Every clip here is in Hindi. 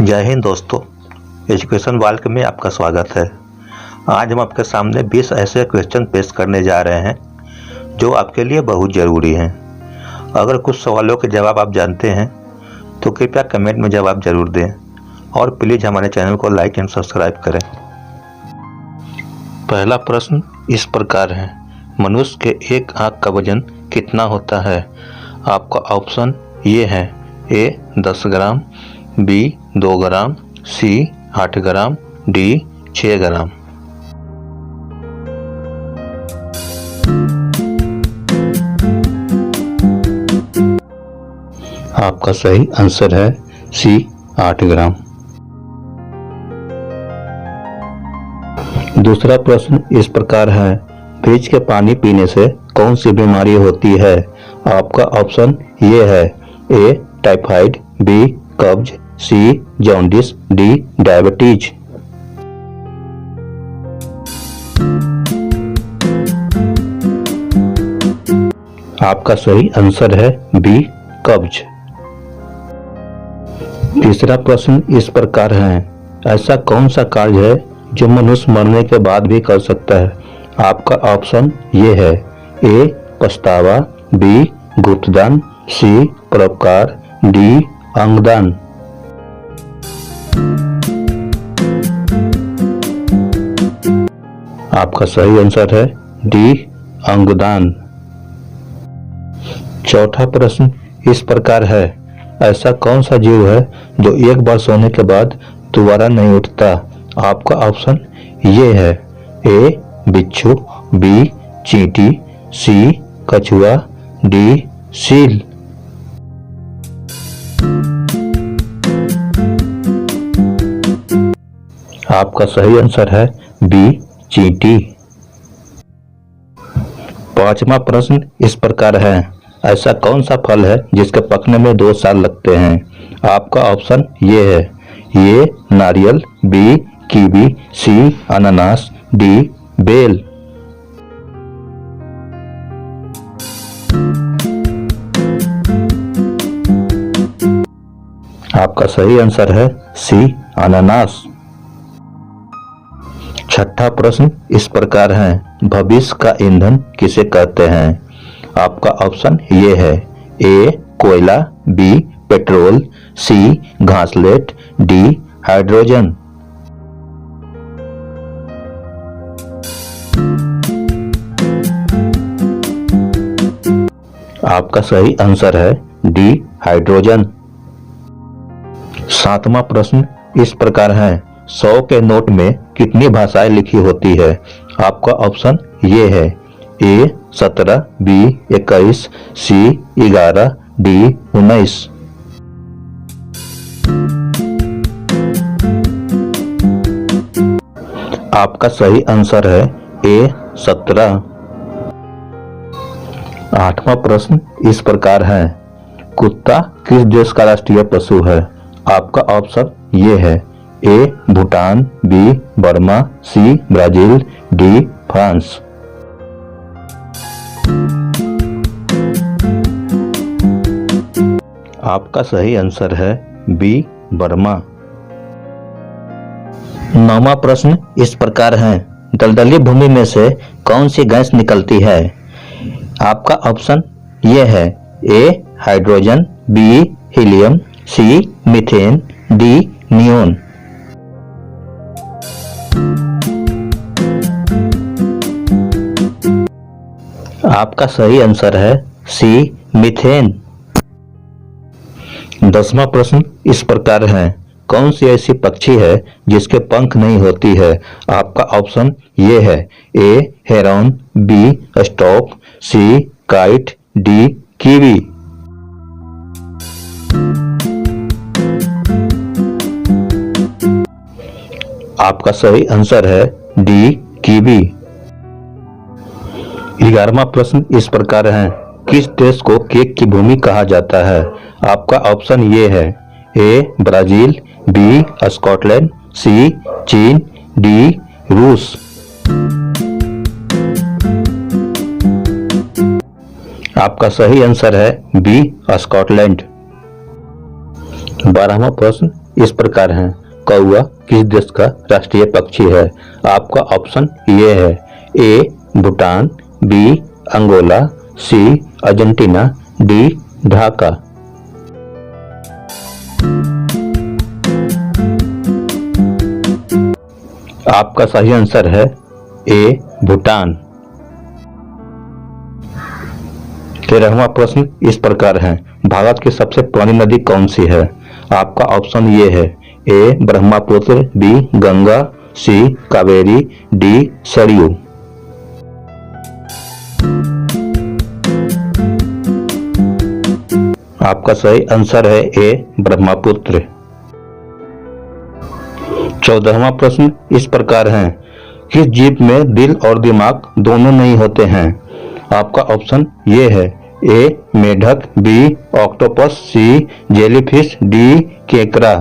जय हिंद दोस्तों, एजुकेशन वर्ल्ड में आपका स्वागत है। आज हम आपके सामने 20 ऐसे क्वेश्चन पेश करने जा रहे हैं जो आपके लिए बहुत ज़रूरी हैं। अगर कुछ सवालों के जवाब आप जानते हैं तो कृपया कमेंट में जवाब ज़रूर दें और प्लीज़ हमारे चैनल को लाइक एंड सब्सक्राइब करें। पहला प्रश्न इस प्रकार है, मनुष्य के एक आँख का वजन कितना होता है? आपका ऑप्शन ये है, ए 10 ग्राम, बी 2 ग्राम, सी 8 ग्राम, डी 6 ग्राम। आपका सही आंसर है सी 8 ग्राम। दूसरा प्रश्न इस प्रकार है, फ्रिज के पानी पीने से कौन सी बीमारी होती है? आपका ऑप्शन ये है, ए टाइफाइड, बी कब्ज, सी जॉन्डिस, डी डायबिटीज। आपका सही आंसर है बी कब्ज। तीसरा प्रश्न इस प्रकार है, ऐसा कौन सा कार्य है जो मनुष्य मरने के बाद भी कर सकता है? आपका ऑप्शन ये है, ए पछतावा, बी गुप्तदान, सी परोपकार, डी अंगदान। आपका सही आंसर है डी अंगदान। चौथा प्रश्न इस प्रकार है, ऐसा कौन सा जीव है जो एक बार सोने के बाद दोबारा नहीं उठता? आपका ऑप्शन ये है, ए बिच्छू, बी चींटी, सी कछुआ, डी सील। आपका सही आंसर है बी चींटी। पांचवा प्रश्न इस प्रकार है, ऐसा कौन सा फल है जिसके पकने में 2 साल लगते हैं? आपका ऑप्शन ये है, ए नारियल, बी कीवी, सी अनानास, डी बेल। आपका सही आंसर है सी अनानास। छठा प्रश्न इस प्रकार है, भविष्य का ईंधन किसे कहते हैं? आपका ऑप्शन ये है, ए कोयला, बी पेट्रोल, सी घासलेट, डी हाइड्रोजन। आपका सही आंसर है डी हाइड्रोजन। सातवां प्रश्न इस प्रकार है, 100 के नोट में कितनी भाषाएं लिखी होती है? आपका ऑप्शन ये है, ए 17, बी 21, सी 11, डी 19। आपका सही आंसर है ए 17। आठवां प्रश्न इस प्रकार है, कुत्ता किस देश का राष्ट्रीय पशु है? आपका ऑप्शन ये है, A Bhutan, B Burma, C Brazil, D France. आपका सही आंसर है बी बर्मा। नौवां प्रश्न इस प्रकार है, दलदली भूमि में से कौन सी गैस निकलती है? आपका ऑप्शन ये है, ए हाइड्रोजन, बी हीलियम, सी मीथेन, डी नियोन। आपका सही आंसर है सी मीथेन। 10वां प्रश्न इस प्रकार है, कौन सी ऐसी पक्षी है जिसके पंख नहीं होती है? आपका ऑप्शन ये है, ए हेरॉन, बी स्टॉक, सी काइट, डी कीवी। आपका सही आंसर है डी कीवी। 11वां प्रश्न इस प्रकार है, किस देश को केक की भूमि कहा जाता है? आपका ऑप्शन ये है, ए ब्राजील, बी स्कॉटलैंड, सी चीन, डी रूस। आपका सही आंसर है बी स्कॉटलैंड। 12वां प्रश्न इस प्रकार है, कौवा किस देश का राष्ट्रीय पक्षी है? आपका ऑप्शन ये है, A Bhutan, B Angola, C Argentina, D Dhaka. आपका सही आंसर है ए भूटान। 13वां प्रश्न इस प्रकार है, भारत की सबसे पुरानी नदी कौन सी है? आपका ऑप्शन ये है, ए ब्रह्मपुत्र, बी गंगा, सी कावेरी, डी सरयू। आपका सही आंसर है ए ब्रह्मपुत्र। 14वां प्रश्न इस प्रकार है, किस जीव में दिल और दिमाग दोनों नहीं होते हैं? आपका ऑप्शन ये है, ए मेढक, बी ऑक्टोपस, सी जेलीफिश, डी केकड़ा।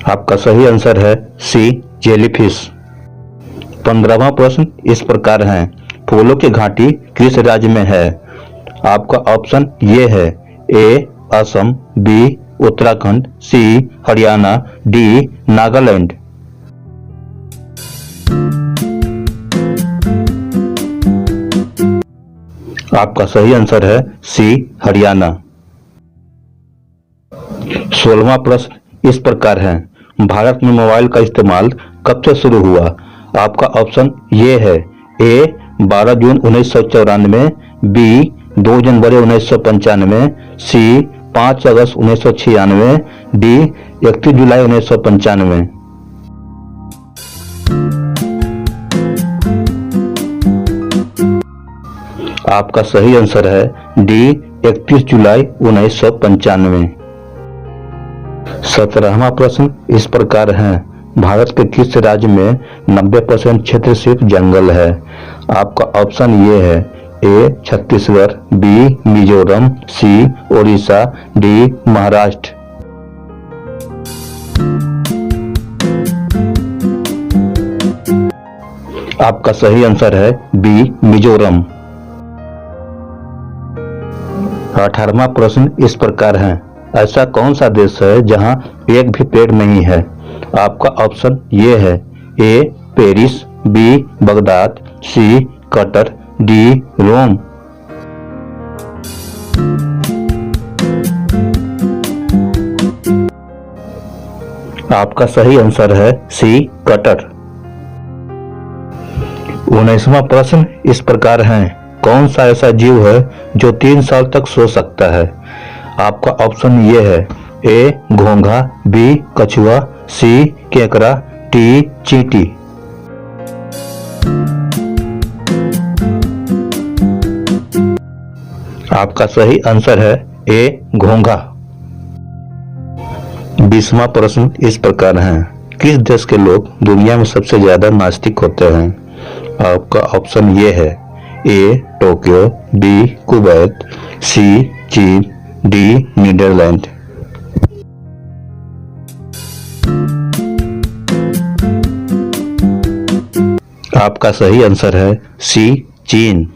आपका सही आंसर है सी जेलीफिश। 15वां प्रश्न इस प्रकार है, फूलों की घाटी किस राज्य में है? आपका ऑप्शन ये है, ए असम, बी उत्तराखंड, सी हरियाणा, डी नागालैंड। आपका सही आंसर है सी हरियाणा। 16वां प्रश्न इस प्रकार है, भारत में मोबाइल का इस्तेमाल कब से शुरू हुआ? आपका ऑप्शन ये है, ए 12 जून 1994, बी 2 जनवरी 1995, सी 5 अगस्त 1996, डी 31 जुलाई 1995। आपका सही आंसर है डी 31 जुलाई 1995। 17वां प्रश्न इस प्रकार है, भारत के किस राज्य में 90% क्षेत्र सिर्फ जंगल है? आपका ऑप्शन ये है, ए छत्तीसगढ़, बी मिजोरम, सी ओडिशा, डी महाराष्ट्र। आपका सही आंसर है बी मिजोरम। 18वां प्रश्न इस प्रकार है, ऐसा कौन सा देश है जहां एक भी पेड़ नहीं है? आपका ऑप्शन ये है, ए पेरिस, बी बगदाद, सी कतर, डी रोम। आपका सही आंसर है सी कतर। 19वां प्रश्न इस प्रकार है, कौन सा ऐसा जीव है जो 3 साल तक सो सकता है? आपका ऑप्शन ये है, ए घोंघा, बी कछुआ, सी केकड़ा, डी चींटी। आपका सही आंसर है ए घोंघा। 20वां प्रश्न इस प्रकार है, किस देश के लोग दुनिया में सबसे ज्यादा नास्तिक होते हैं? आपका ऑप्शन ये है, ए टोक्यो, बी कुवैत, सी चीन, डी नीदरलैंड। आपका सही आंसर है सी चीन।